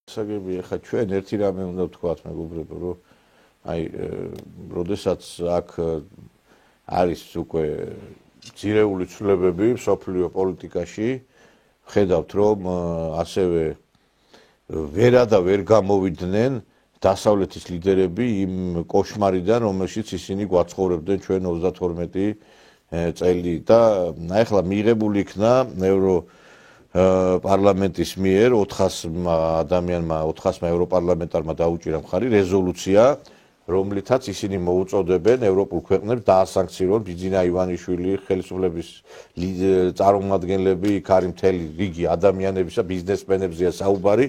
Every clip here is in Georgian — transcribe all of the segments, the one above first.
საგები ხა ჩვენ ერთი რამე უნდა ვთქვათ მეგობრებო რომ აი როდესაც აქ არის უკვე ძირეული ცვლილებები სოფლიო პოლიტიკაში ხედავთ რომ ასევე ვერა და ვერ გამოვიდნენ დასავლეთის ლიდერები იმ კოშმარიდან რომელშიც ისინი გვაცხოვრებდნენ ჩვენ 32 წელი და ახლა მიიღებული იქნა პარლამენტის მიერ 400 ადამიანმა 400 ევროპარლამენტარმა დაუჭირა მხარი რეზოლუცია რომლითაც ისინი მოუწოდებენ ევროპულ ქვეყნებს დაასანქციონონ ბიძინა ივანიშვილი ხელისუფლების წარმომადგენლები იქ არის მთელი რიგი ადამიანებისა ბიზნესმენებზეა საუბარი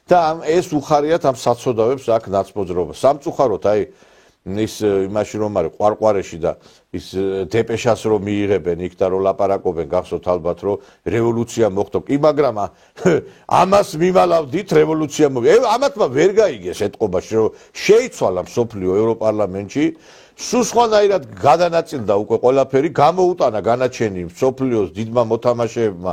და ეს უხარიათ ამ საცოდავებს აქ ნაცმოძრაობა სამწუხაროდ აი ის იმაში რომ არის ყვარყვარეში და ის დეპეშას რომ მიიღებენ იქ და რომ ლაპარაკობენ გახსოვთ ალბათ რომ რევოლუცია მოხდა კი მაგრამ ამას მიმალავდით რევოლუცია მოხდა ამათმა ვერ გაიგეს ეთყობაში რომ შეიცვალა მსოფლიო ევროპარლამენტში სულ სხვანაირად გადანაწილდა უკვე ყველაფერი გამოუტანა განაჩენი მსოფლიოს დიდმა მოთამაშეებმა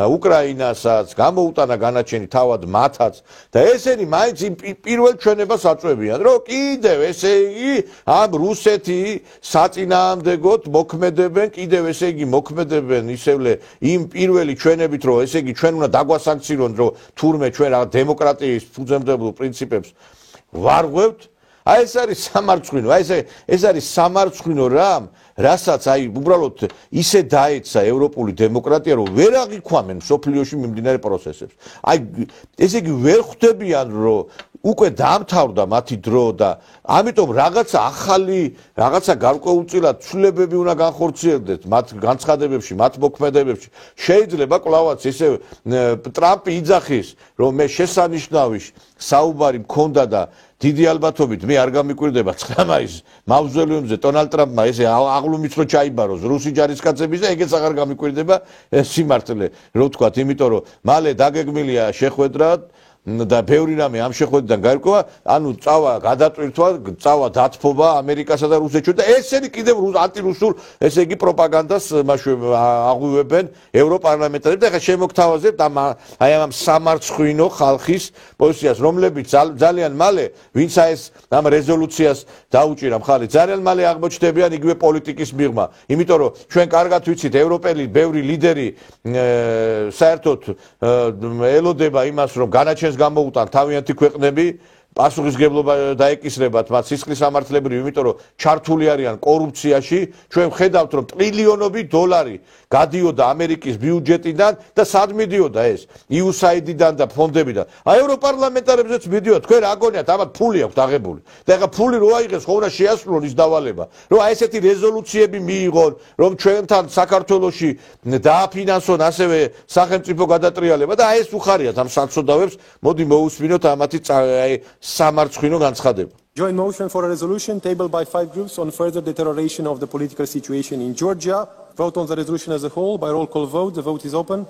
უკრაინასაც გამოუტანა განაჩენი თავად მათაც და ესენი მაინც იმ პირველ ჩვენებას აწვევიან რომ კიდევ ესე იგი ამ რუსეთი საწინააღმდეგოდ მოქმედებენ კიდევ ესე იგი მოქმედებენ ისევლე იმ პირველი ჩვენებით რომ ესე იგი ჩვენ უნდა დაგვასანქციონოთ რომ თურმე ჩვენ რა დემოკრატიის ფუძემდებელ პრინციპებს ვარღვევთ აი ეს არის სამარცხვინო აი ეს არის სამარცხვინო რამ რასაც აი უბრალოდ ისე დაეცა ევროპული დემოკრატია რომ ვერ აღიქვამენ სოფლიოში მიმდინარე პროცესებს აი ესე იგი ვერ ხვდებიან რომ უკვე დაამთავრდა მათი დრო და ამიტომ რაღაცა ახალი რაღაცა გარკვეულწილად ცვლილებები უნდა განხორციელდეს მათ განცხადებებში მათ მოქმედებებში შეიძლება კლავაც ესე ტრამპი იძახის რომ მე შესანიშნავი საუბარი მქონდა და დიდი ალბათობით მე არ გამიკვირდება 9 მაისს მავზოლეუმზე დონალდ ტრამპმა ესე აღლუმიც რო ჩაიბაროს რუსი ჯარისკაცების და ეგეც აღარ გამიკვირდება სიმართლე რო ვთქვათ იმიტომ რომ მალე დაგეგმილია შეხვედრა და ბევრი რამე ამ შეხვედრიდან გარკვევა ანუ წავა გადატვირთვა წავა დათბობა ამერიკასა და რუსეთში და ესენი კიდევ ანტირუსულ ესე იგი პროპაგანდას აღვივებენ ევროპარლამენტარები და ხა შემოგთავაზებთ აი ამ სამარცხვინო ხალხის პოზიციას რომლებიც ძალიან მალე ვინც ეს ამ რეზოლუციას დაუჭირა მხარი ძალიან მალე აღმოჩნდებიან იგივე პოლიტიკის მიღმა იმიტომ რომ ჩვენ კარგად ვიცით ევროპელი ბევრი ლიდერი საერთოდ ელოდება იმას რომ განაჩენს გამოუტან თავიანთი ქვეყნები პასუხისგებლობა დაეკისრებათ მათ სისხლის სამართლებრივ იმიტომ რომ ჩართული არიან კორუფციაში ჩვენ ხედავთ რომ ტრილიონები დოლარი გადიოდა ამერიკის ბიუჯეტიდან და სად მიდიოდა ეს USAID-დან და ფონდებიდან აი ევროპარლამენტარებზეც მიდიოდა თქვენ რა გონიათ ამათ ფული აქვს აღებული და ეხა ფული რო აიღეს ხო უნდა შეასრულონ ის დავალება რომ აი ესეთი რეზოლუციები მიიღონ რომ ჩვენთან საქართველოში დააფინანსონ ასევე სახელმწიფო გადატრიალება და აი ეს უხარიათ ამ საცოდავებს მოდი მოусმინოთ ამათი აი სამარცხვინო განცხადება. Joint motion for a resolution tabled by 5 groups on further deterioration of the political situation in Georgia. Vote on the resolution as a whole by roll call vote. The vote is open.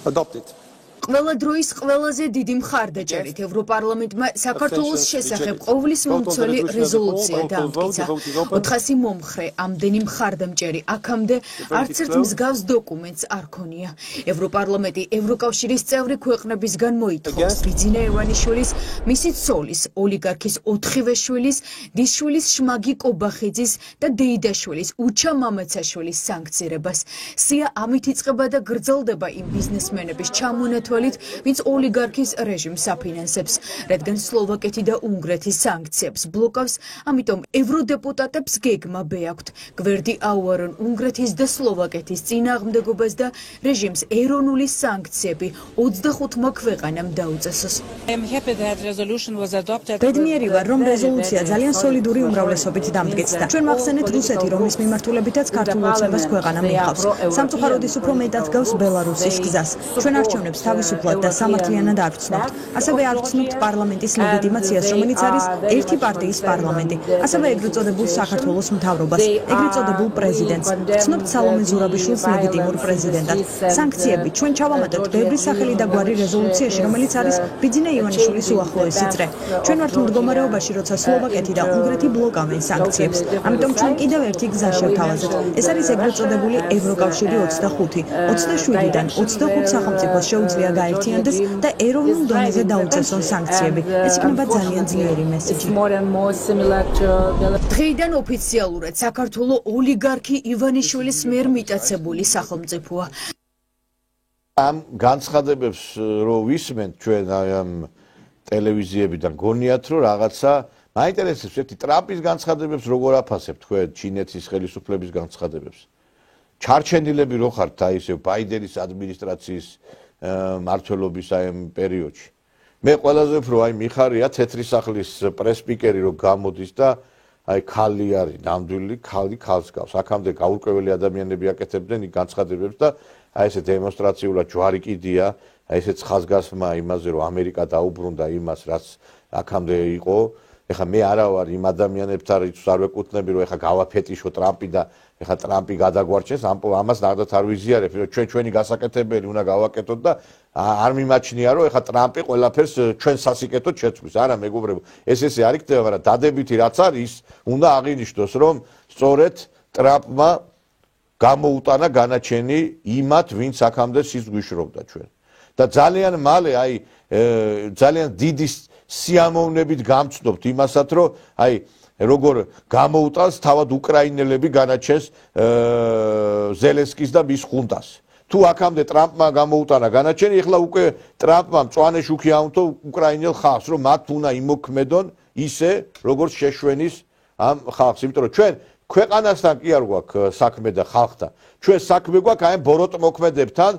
Adopted. ყველა დროის ყველაზე დიდი მხარდაჭერით ევროპარლამენტმა საქართველოს შესახებ ყოვლის მომცველი რეზოლუცია დაამტკიცა. 400 მომხრე ამდენი მხარდამჭერი აქამდე არც ერთ მსგავს დოკუმენტს არ ქონია. ევროპარლამენტი ევროკავშირის წევრი ქვეყნებისგან მოითხოვს ბიძინა ივანიშვილის, მისი ცოლის, ოლიგარქის 4-ვე შვილის, დისშვილის შმაგი კობახიძის და დეიდაშვილის უჩა მამაცაშვილის სანქცირებას. სია ამით იწყება და გრძელდება იმ ბიზნესმენების ჩამონათვალით ვინც ოლიგარქის რეჟიმს აფინანსებს, რადგან სლოვაკეთი და უნგრეთის სანქციებს ბლოკავს, ამიტომ ევროდეპუტატებს გეგმა ბეაქვთ გვერდი აუარონ უნგრეთის და სლოვაკეთის წინააღმდეგობას და რეჟიმს ეროვნული სანქციები 25-მა ქვეყანამ დაუწესოს. ბედნიერი ვარ, რომ რეზოლუცია ძალიან სოლიდური უმრავლესობით დამტკიცდა. ჩვენ მახსენეთ რუსეთი, რომლის მიმართულებითაც ქართულ ოცნებას ქვეყანა მიჰყავს. სამწუხაროდ ის უფრო მეტად გავს ბელარუსის გზას. ჩვენ არჩევნებს თავისუფლად და სამართლიანად არ ვცნობთ. ასევე არ ვცნობთ პარლამენტის ლეგიტიმაციას, რომელიც არის ერთი პარტიის პარლამენტი. ასევე ეგრეთ წოდებულ საქართველოს მთავრობას, ეგრეთ წოდებულ პრეზიდენტს. ვცნობთ სალომე ზურაბიშვილის ლეგიტიმურ პრეზიდენტად. სანქციები ჩვენ ჩავამატებთ ბევრი სახელი და გვარი რეზოლუციაში, რომელიც არის ბიძინა ივანიშვილის უახლოესი წრე. ჩვენ ვართ მდგომარეობაში, როცა სლოვაკეთი და უნგრეთი ბლოკავენ სანქციებს. ამიტომ ჩვენ კიდევ ერთი გზა შევთავაზეთ. ეს არის ეგრეთ წოდებული ევროკავშირი 25. 27-დან 25 სახელმწიფოს შეუძლია გაერთიანდეს და ეროვნულ დონეზე დაუწესონ სანქციები. ეს იქნება ძალიან ძლიერი მესიჯი. დღეიდან ოფიციალურად საქართველოს ოლიგარქი ივანიშვილის მიერ მიტაცებული სახელმწიფოა. ამ განცხადებებს რო ვისმენთ ჩვენ ამ ტელევიზიებიდან გონიათ რომ რაღაცა მაინტერესებს ერთი ტრამპის განცხადებებს როგორ აფასებ თქვენ ჩინეთის ხელისუფლების განცხადებებს. ჩარჩენილები რო ხართ აი ესე ბაიდენის ადმინისტრაციის მმართველობის აი ამ პერიოდში. მე ყველაზე უფრო აი მიხარია თეთრი სახლის პრესპიკერი რო გამოდის და აი ქალი არის ნამდვილი ქალი ქალს გავს. აქამდე გაურკვეველი ადამიანები აკეთებდნენ იქ განცხადებებს და აი ესე დემონსტრაციულად ჯვარი კიდია, აი ესე ხაზგასმა იმაზე რომ ამერიკა დაუბრუნდა იმას რაც აქამდე იყო. ეხლა მე არა ვარ იმ ადამიანებთან რითაც არ ვეკუთვნები რომ ეხლა გავაფეტიშო ტრამპი და ეხლა ტრამპი გადაგვარჩენს ამას ნახდათ არ ვიზიარებ რომ ჩვენი გასაკეთებელი უნდა გავაკეთოთ და არ მიმაჩნია რომ ეხლა ტრამპი ყველაფერს ჩვენ სასიკეთოდ შეცვლის. არა მეგობრებო, ეს არ იქნება, მაგრამ დადებითი რაც არის, უნდა აღინიშნოს რომ სწორედ ტრამპმა გამოუტანა განაჩენი იმათ, ვინც აქამდე სის გვიშრობდა ჩვენ. და ძალიან მალე აი ძალიან დიდი სიამოვნებით გამცნობთ იმასაც, რომ აი როგორ გამოუტანს თავად უკრაინელები განაჩენს ზელენსკის და მის ხუნტას. თუ აქამდე ტრამპმა გამოუტანა განაჩენი, ეხლა უკვე ტრამპმა მწვანე შუქი აუნთო უკრაინელ ხალხს, რომ მათ უნდა იმოქმედონ ისე, როგორც შეშვენის ამ ხალხს, იმიტომ რომ ჩვენ ქვეყანასთან კი არ გვაქვს საქმე და ხალხთან. ჩვენ საქმე გვაქვს აი ბოროტ მოქმედებთან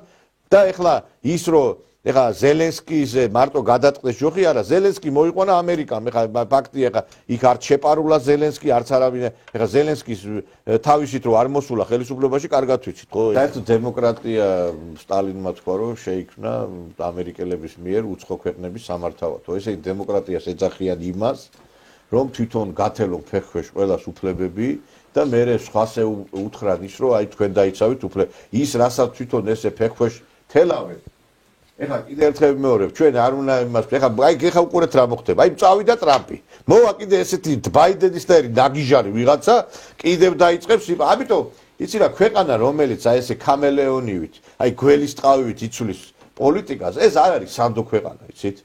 და ეხლა ის რომ ეხლა ზელენსკიზე მარტო გადატყდეს ჯოხი არა, ზელენსკი მოიყვანა ამერიკამ. ეხლა ფაქტია, ეხლა იქ არ შეპარულა ზელენსკი, არც არავინ. ეხლა ზელენსკის თავისით რომ არ მოსულა ხელისუფლებაში, კარგად ვიცით, ხო? საერთოდ დემოკრატია სტალინმა თქვა, რომ შეიქმნა ამერიკელების მიერ უცხო ქვეყნების სამართავად. ესე იგი დემოკრატიას ეძახიან იმას, რომ თვითონ გათელონ ფეხქვეშ ყველას უფლებები და მერე სხვას უთხრან ის, რომ აი თქვენ დაიცავით უფლებ. ის რასაც თვითონ ესე ფეხქვეშ თელავენ. ეხლა კიდე ერთხელ ვიმეორებ, ჩვენ არ უნდა იმას, ეხლა უყურეთ რა მოხდება. აი წავიდა ტრამპი. მოვა კიდე ესეთი ბაიდენის და ნაგიჟარი ვიღაცა, კიდევ დაიწყებს, ამიტომ იცი რა, ქვეყანა რომელიც აი ესე ქამელეონივით, აი გველის ტყავივით იცვლის პოლიტიკას, ეს არ არის სანდო ქვეყანა, იცით?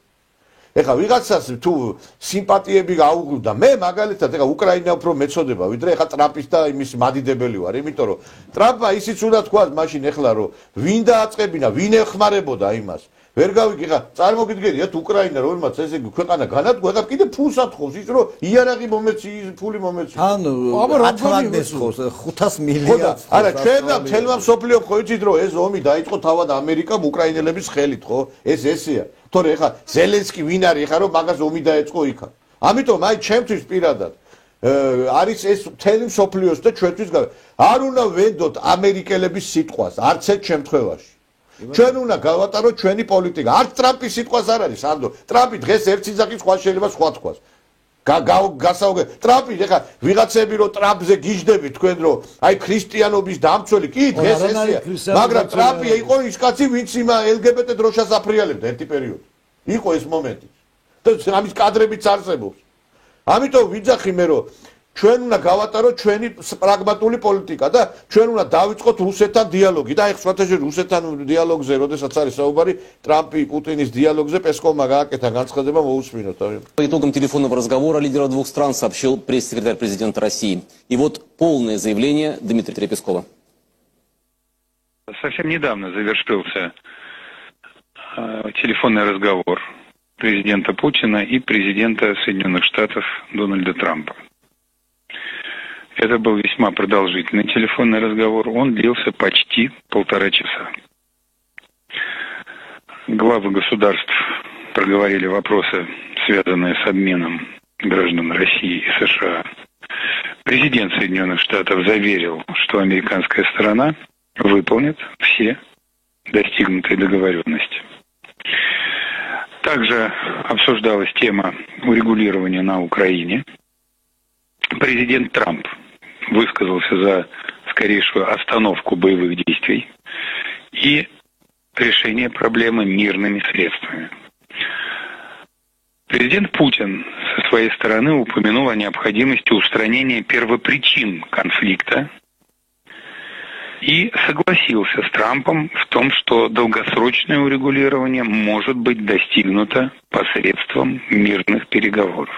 ეხლა ვიღაცას თუ სიმპათიები გაუგლდა, მე მაგალითად ეხლა უკრაინა უფრო მეწოდება, ვიდრე ეხლა ტრამპის და იმის მადიდებელი ვარ, იმიტომ რომ ტრამპმა ისიც უნდა თქვას მაშინ ეხლა რომ ვინ დააწყებინა, ვინ ეხმარებოდა იმას. ვერ გავიგე, ეხლა წარმოგიდგენიათ უკრაინა რომელმაც ესე ქვეყანა განადგა, ეხლა კიდე ფულს ათხოვს ის რომ იარაღი მომეცი, ფული მომეცი. ანუ ატლანტის ხოს 500 მილიარდს. არა, ჩვენმა თელმა მსოფლიო ხო იცით რომ ეს ომი დაიწყო თავად ამერიკამ უკრაინელების ხელით, ხო? ესეა. თორე ეხლა ზელენსკი ვინ არის ეხლა რომ მაგას ომი დაეწყო იქა. ამიტომ აი ჩემთვის პირადად არის ეს მთელი მსოფლიოს და ჩვენთვის არ უნდა ვენდოთ ამერიკელების სიტყვას, არც ერთ შემთხვევაში. ჩვენ უნდა გავატაროთ ჩვენი პოლიტიკა. არც ტრამპის სიტყვას არ არის, ანდო. ტრამპი დღეს ერთ სიძახის სხვა შეიძლება სხვა თქვას. გასაუგე ტრამპი ეხლა ვიღაცები რომ ტრამპზე გიждდებით თქვენ რომ აი ქრისტიანობის დამცველი კი დღეს ესეა, მაგრამ ტრამპი იყო ის კაცი ვინც იმ LGBT დროშას აფრიალებდა ერთი პერიოდი. იყო ეს მომენტი. და ამის კადრებიც არსებობს. ამიტომ ვიძახი მე რომ ჩვენ უნდა გავატაროთ ჩვენი პრაგმატული პოლიტიკა და ჩვენ უნდა დავიწყოთ რუსეთთან დიალოგი და ეხლა სხვათაშორის რუსეთთან დიალოგზე, როდესაც არის საუბარი ტრამპი პუტინის დიალოგზე, პესკოვმა გააკეთა განცხადება მოусმინოთ. По итогам телефонного разговора лидеров двух стран сообщил пресс-секретарь президента России. И вот полное заявление Дмитрия Пескова. Совсем недавно завершился телефонный разговор президента Путина и президента Соединенных Штатов Дональда Трампа. Это был весьма продолжительный телефонный разговор. Он длился почти 1,5 часа. Главы государств проговорили вопросы, связанные с обменом граждан России и США. Президент Соединенных Штатов заверил, что американская сторона выполнит все достигнутые договоренности. Также обсуждалась тема урегулирования на Украине. Президент Трамп высказался за скорейшую остановку боевых действий и решение проблемы мирными средствами. Президент Путин со своей стороны упомянул о необходимости устранения первопричин конфликта и согласился с Трампом в том, что долгосрочное урегулирование может быть достигнуто посредством мирных переговоров.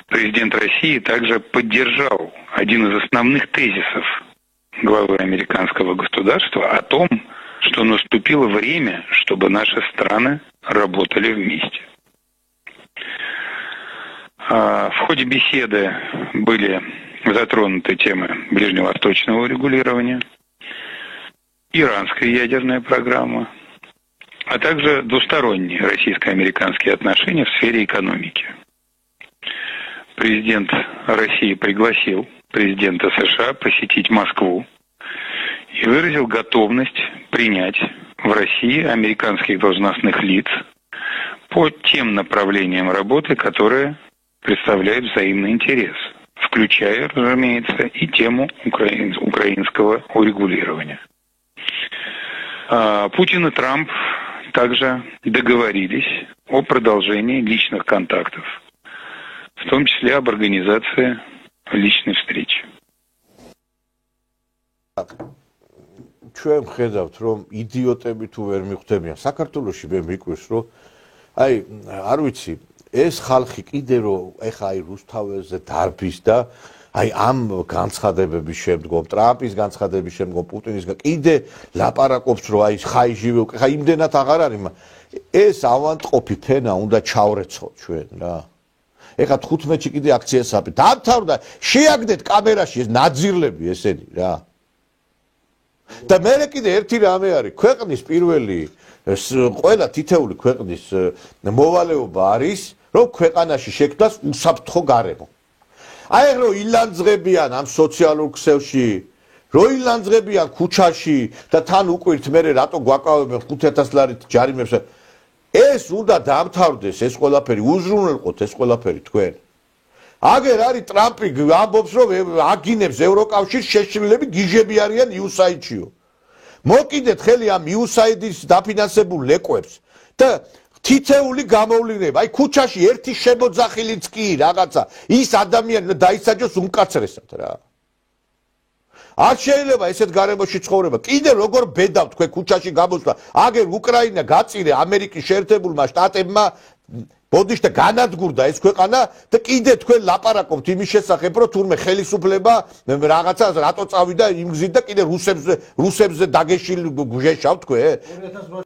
Президент России также поддержал один из основных тезисов главы американского государства о том, что наступило время, чтобы наши страны работали вместе. В ходе беседы были затронуты темы ближневосточного урегулирования, иранская ядерная программа, а также двусторонние российско-американские отношения в сфере экономики. Президент России пригласил президента США посетить Москву и выразил готовность принять в России американских должностных лиц по тем направлениям работы, которые представляют взаимный интерес, включая, разумеется, и тему украинского урегулирования. Путин и Трамп также договорились о продолжении личных контактов, в том числе об организации личной встречи. ჩვენ ხედავთ რომ იდიოტები თუ ვერ მიხვდებიან საქართველოში მე მიკვირს რომ აი არ ვიცი ეს ხალხი კიდე რომ ეხა აი რუსთაველზე დარბის და აი ამ განცხადებების შემდგომ ტრამპის განცხადების შემდგომ პუტინის კიდე ლაპარაკობს რომ აი ხაიჟივე ეხა იმდენად აღარ არის ეს ავანტყოფი ფენა უნდა ჩავრეცოთ ჩვენ რა ეხა 15-ში კიდე აქცია საფი დამთავრდა შეაგდეთ კამერაში ეს ნაძირლები ესენი რა და მე კიდე ერთი რამე არის ქვეყნის პირველი ყველა თითეული ქვეყნის მოვალეობა არის რომ ქვეყანაში შექმნას უსაფრთხო გარემო აი რო ილანძღებიან ამ სოციალურ ქსელში რო ილანძღებიან ქუჩაში და თან უკვირთ მე რატო გვაკავებენ 5000 ლარით ჯარიმებს ეს უნდა დამთავრდეს ეს ყველაფერი უზრუნველყოთ ეს ყველაფერი თქვენ აგერ არის ტრამპი ამბობს რომ აგინებს ევროკავშირს შეშლილები გიჟები არიან USAID-შიო მოკიდეთ ხელი ამ USAID-ის დაფინანსებულ ლეკვებს და თითეული გამოვლენა აი ქუჩაში ერთი შემოძახილიც კი რაღაცა ის ადამიანი დაისაჯოს უმკაცრესად რა არ შეიძლება ესეთ გარემოში ცხოვრება კიდე როგორ ბედავ თქვენ ქუჩაში გამოსვლა აგერ უკრაინა გაწირე ამერიკის შეერთებულმა შტატებმა ბოდიშ და განადგურდა ეს ქვეყანა და კიდე თქვენ ლაპარაკობთ იმის შესახებ რომ თურმე ხელისუფლება რაღაცა რატო წავიდა იმ გზით და კიდე რუსებზე დაგეშილ გუჟეშავ თქვენ